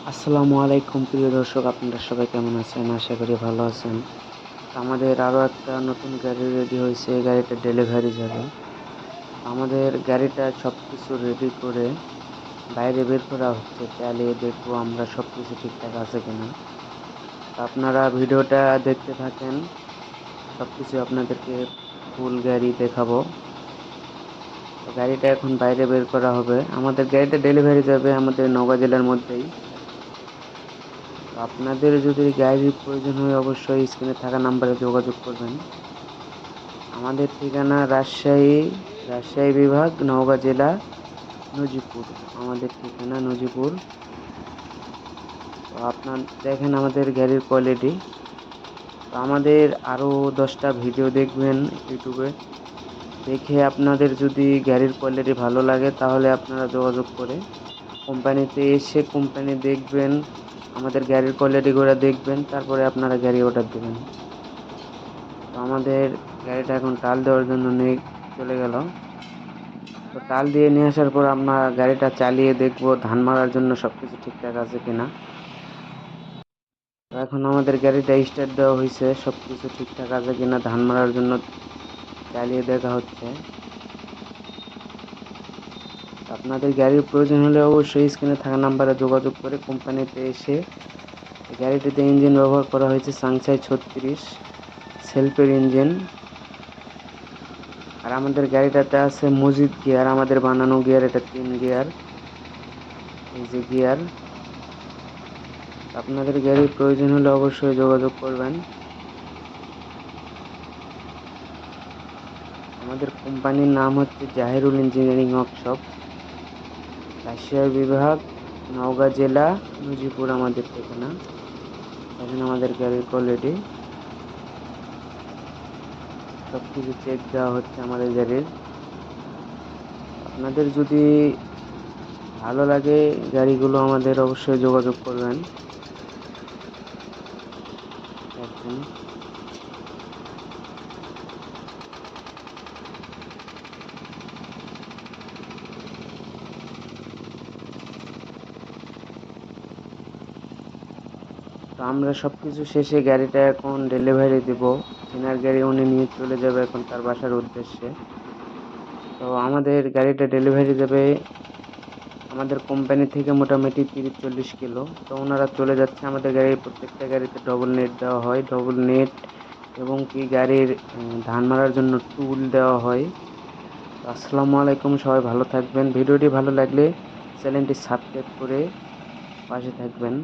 আসসালামু আলাইকুম প্রিয় দর্শক, আপনারা সবাই কেমন আছেন? আশা করি ভালো আছেন। তো আমাদের আরো একটা নতুন গাড়ি রেডি হয়েছে, এই গাড়িটা ডেলিভারি যাবে। তো আমাদের গাড়িটা সবকিছু রেডি করে বাইরে বের করা হচ্ছে, চালিয়ে দেখবো আমরা সবকিছু ঠিকঠাক আছে কিনা। তো আপনারা ভিডিওটা দেখতে থাকেন, সবকিছু আপনাদেরকে ফুল গাড়ি দেখাবো। তো গাড়িটা এখন বাইরে বের করা হবে, আমাদের গাড়িটা ডেলিভারি যাবে আমাদের নওগাঁ জেলার মধ্যেই। তো আপনাদের যদি গাড়ির প্রয়োজন হয় অবশ্যই স্ক্রিনে থাকা নাম্বারে যোগাযোগ করবেন। আমাদের ঠিকানা রাজশাহী বিভাগ, নওগাঁ জেলা, নজিপুর। আমাদের ঠিকানা নজিপুর। তো আপনার দেখেন আমাদের গাড়ির কোয়ালিটি। তো আমাদের আরও 10টা ভিডিও দেখবেন ইউটিউবে, দেখে আপনাদের যদি গাড়ির কোয়ালিটি ভালো লাগে তাহলে আপনারা যোগাযোগ করে কোম্পানিতে এসে কোম্পানি দেখবেন, আমাদের গাড়ির কোয়ালিটিগুলো দেখবেন, তারপরে আপনারা গাড়ি অর্ডার দেবেন। তো আমাদের গাড়িটা এখন টাল দেওয়ার জন্য নিয়ে চলে গেল। তো টাল দিয়ে নিয়ে আসার পর আমরা গাড়িটা চালিয়ে দেখবো ধান মারার জন্য সবকিছু ঠিকঠাক আছে কিনা। তো এখন আমাদের গাড়িটা স্টার্ট দেওয়া হয়েছে, সবকিছু ঠিকঠাক আছে কিনা ধান মারার জন্য চালিয়ে দেখা হচ্ছে। আপনাদের গাড়ির প্রয়োজন হলে অবশ্যই স্ক্রিনে থাকা নাম্বারে যোগাযোগ করে কোম্পানিতে এসে, এই গাড়িটিতে ইঞ্জিন ব্যবহার করা হয়েছে সাংসাই 36 সেলফের ইঞ্জিন। আর আমাদের গাড়িটাতে আছে মজিদ গিয়ার, আমাদের বানানো গিয়ার, এটা 3 গিয়ার। এই যে গিয়ার। আপনাদের গাড়ির প্রয়োজন হলে অবশ্যই যোগাযোগ করবেন। আমাদের কোম্পানির নাম হচ্ছে জাহিরুল ইঞ্জিনিয়ারিং ওয়ার্কশপ, রাজশাহী বিভাগ, নওগাঁ জেলা, নজিপুর আমাদের ঠিকানা। এখানে আমাদের গাড়ির কোয়ালিটি সবকিছু চেক দেওয়া হচ্ছে আমাদের গাড়ির। আপনাদের যদি ভালো লাগে গাড়িগুলো আমাদের অবশ্যই যোগাযোগ করবেন। দেখেন তো আমরা সবকিছু শেষে গাড়িটা এখন ডেলিভারি দিব। চেনার গাড়ি উনি নিয়ে চলে যাবে এখন তার বাসার উদ্দেশ্যে। তো আমাদের গাড়িটা ডেলিভারি যাবে আমাদের কোম্পানি থেকে মোটামুটি 30-40 কিলো। তো ওনারা চলে যাচ্ছে, আমাদের গাড়ির প্রত্যেকটা গাড়িতে ডবল নেট দেওয়া হয়, ডবল নেট এবং কি গাড়ির ধান মারার জন্য টুল দেওয়া হয়। তো আসসালামু আলাইকুম, সবাই ভালো থাকবেন। ভিডিওটি ভালো লাগলে চ্যানেলটি সাবস্ক্রাইব করে পাশে থাকবেন।